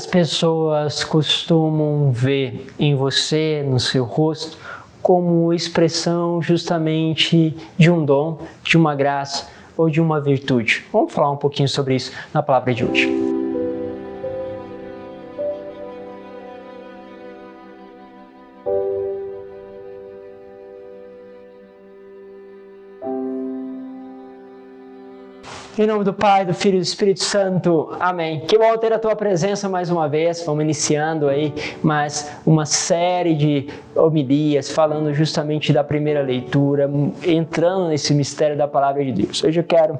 As pessoas costumam ver em você, no seu rosto, como expressão justamente de um dom, de uma graça ou de uma virtude. Vamos falar um pouquinho sobre isso na palavra de hoje. Em nome do Pai, do Filho e do Espírito Santo. Amém. Que bom ter a tua presença mais uma vez. Vamos iniciando aí mais uma série de homilias, falando justamente da primeira leitura, entrando nesse mistério da palavra de Deus. Hoje eu quero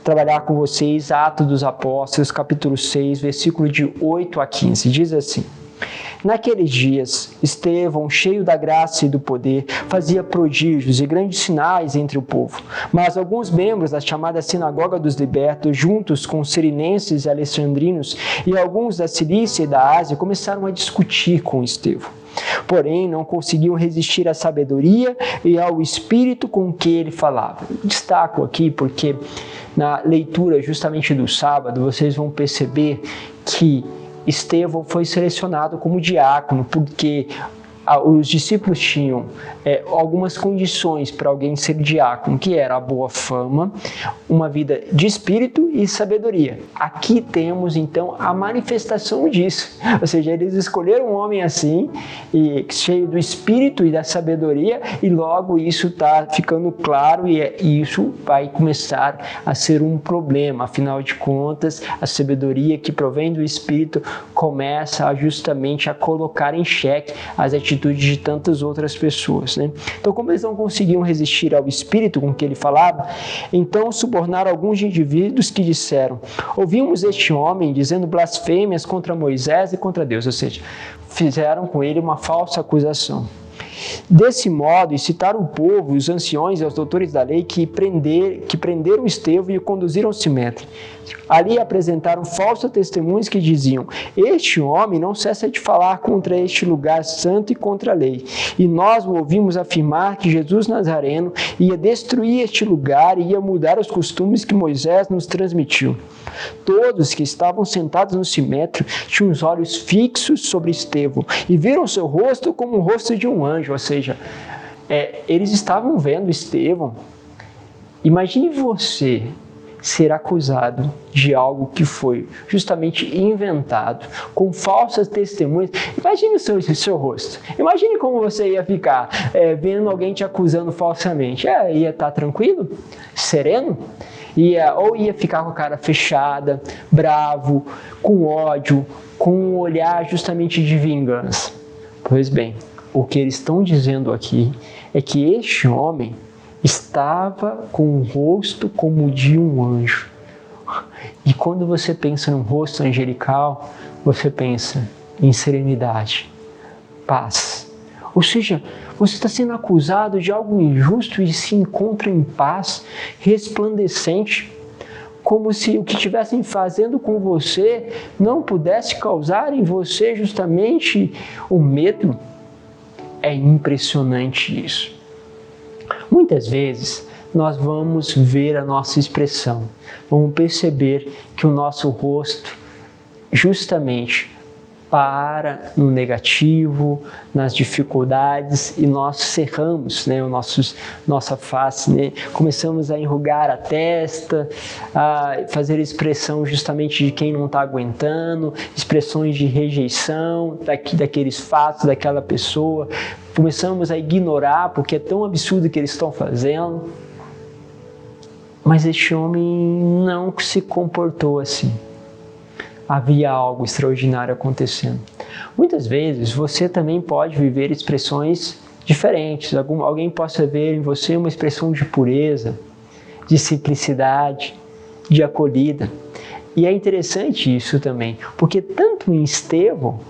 trabalhar com vocês Atos dos Apóstolos, capítulo 6, versículo de 8 a 15. Diz assim: Naqueles dias, Estevão, cheio da graça e do poder, fazia prodígios e grandes sinais entre o povo. Mas alguns membros da chamada Sinagoga dos Libertos, juntos com os sirinenses e alexandrinos e alguns da Cilícia e da Ásia, começaram a discutir com Estevão. Porém, não conseguiam resistir à sabedoria e ao espírito com que ele falava. Destaco aqui porque na leitura justamente do sábado, vocês vão perceber que Estevão foi selecionado como diácono, porque os discípulos tinham algumas condições para alguém ser diácono, que era a boa fama, uma vida de espírito e sabedoria. Aqui temos então a manifestação disso, ou seja, eles escolheram um homem assim, e cheio do espírito e da sabedoria, e logo isso está ficando claro e isso vai começar a ser um problema. Afinal de contas, a sabedoria que provém do espírito começa justamente a colocar em xeque as atitudes de tantas outras pessoas, né? Então, como eles não conseguiam resistir ao espírito com que ele falava, então subornaram alguns indivíduos que disseram: ouvimos este homem dizendo blasfêmias contra Moisés e contra Deus, ou seja, fizeram com ele uma falsa acusação. Desse modo, incitaram o povo, os anciões e os doutores da lei que prenderam Estevão e o conduziram ao sinédrio. Ali apresentaram falsos testemunhos que diziam: este homem não cessa de falar contra este lugar santo e contra a lei. E nós o ouvimos afirmar que Jesus Nazareno ia destruir este lugar e ia mudar os costumes que Moisés nos transmitiu. Todos que estavam sentados no sinédrio tinham os olhos fixos sobre Estevão e viram seu rosto como o rosto de um anjo, ou seja, eles estavam vendo Estevão. Imagine você ser acusado de algo que foi justamente inventado, com falsas testemunhas. Imagine o seu rosto. Imagine como você ia ficar vendo alguém te acusando falsamente. Ia estar tranquilo? Sereno? Ou ia ficar com a cara fechada, bravo, com ódio, com um olhar justamente de vingança. Pois bem, o que eles estão dizendo aqui é que este homem estava com o rosto como o de um anjo. E quando você pensa num rosto angelical, você pensa em serenidade, paz. Ou seja, você está sendo acusado de algo injusto e se encontra em paz, resplandecente, como se o que estivessem fazendo com você não pudesse causar em você justamente o medo. É impressionante isso. Muitas vezes nós vamos ver a nossa expressão, vamos perceber que o nosso rosto justamente para no negativo, nas dificuldades, e nós cerramos, né, nossa face, né? Começamos a enrugar a testa, a fazer expressão justamente de quem não está aguentando, expressões de rejeição daqueles fatos, daquela pessoa. Começamos a ignorar porque é tão absurdo o que eles estão fazendo. Mas este homem não se comportou assim. Havia algo extraordinário acontecendo. Muitas vezes você também pode viver expressões diferentes. Alguém possa ver em você uma expressão de pureza, de simplicidade, de acolhida. E é interessante isso também, porque tanto em Estevão,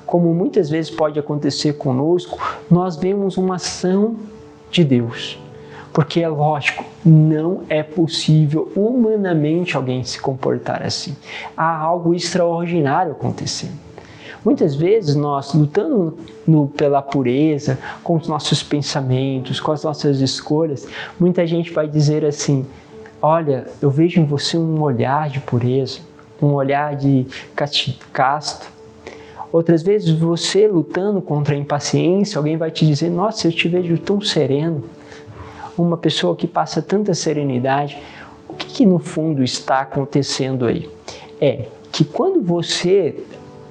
como muitas vezes pode acontecer conosco, nós vemos uma ação de Deus. Porque é lógico, não é possível humanamente alguém se comportar assim. Há algo extraordinário acontecendo. Muitas vezes nós, lutando pela pureza, com os nossos pensamentos, com as nossas escolhas, muita gente vai dizer assim: olha, eu vejo em você um olhar de pureza, um olhar de casto, Outras vezes, você lutando contra a impaciência, alguém vai te dizer, nossa, eu te vejo tão sereno. Uma pessoa que passa tanta serenidade. O que no fundo está acontecendo aí? É que quando você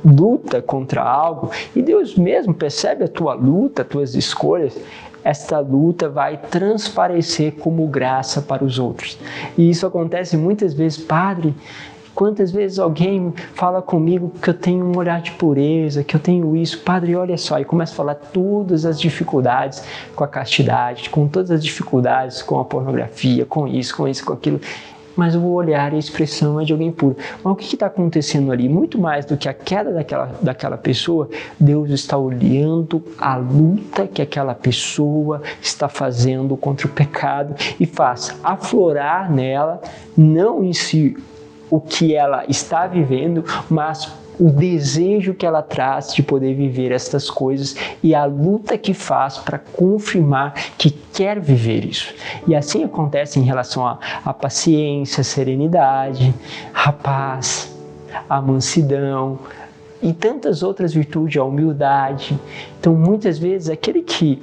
luta contra algo, e Deus mesmo percebe a tua luta, as tuas escolhas, esta luta vai transparecer como graça para os outros. E isso acontece muitas vezes, Padre. Quantas vezes alguém fala comigo que eu tenho um olhar de pureza, que eu tenho isso, Padre, olha só, e começa a falar todas as dificuldades com a castidade, com todas as dificuldades com a pornografia, com isso, com aquilo. Mas o olhar e a expressão é de alguém puro. Mas o que está acontecendo ali? Muito mais do que a queda daquela pessoa, Deus está olhando a luta que aquela pessoa está fazendo contra o pecado e faz aflorar nela, não em si, o que ela está vivendo, mas o desejo que ela traz de poder viver estas coisas e a luta que faz para confirmar que quer viver isso. E assim acontece em relação à paciência, à serenidade, à paz, à mansidão e tantas outras virtudes, a humildade. Então, muitas vezes, aquele que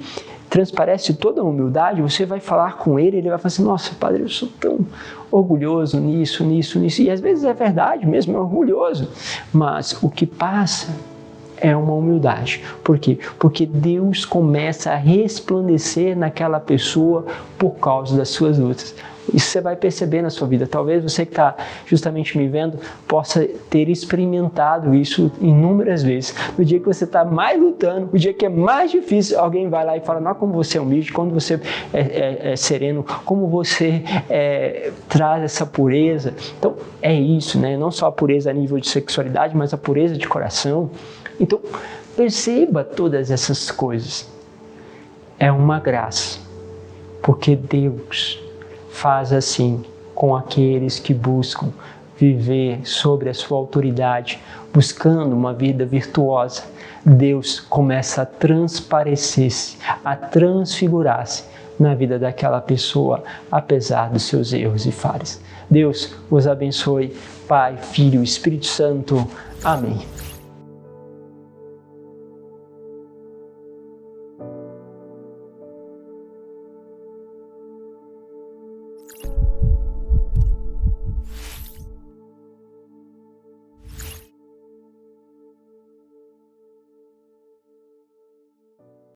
transparece toda a humildade, você vai falar com ele, ele vai falar assim, nossa, Padre, eu sou tão orgulhoso nisso. E às vezes é verdade mesmo, é orgulhoso. Mas o que passa é uma humildade. Por quê? Porque Deus começa a resplandecer naquela pessoa por causa das suas lutas. Isso você vai perceber na sua vida. Talvez você que está justamente me vendo possa ter experimentado isso inúmeras vezes. No dia que você está mais lutando, o dia que é mais difícil, alguém vai lá e fala, não, como você é humilde, como você é sereno, como você traz essa pureza. Então, é isso, né? Não só a pureza a nível de sexualidade, mas a pureza de coração. Então, perceba todas essas coisas. É uma graça, porque Deus faz assim com aqueles que buscam viver sobre a sua autoridade, buscando uma vida virtuosa. Deus começa a transparecer-se, a transfigurar-se na vida daquela pessoa, apesar dos seus erros e falhas. Deus os abençoe, Pai, Filho e Espírito Santo. Amém.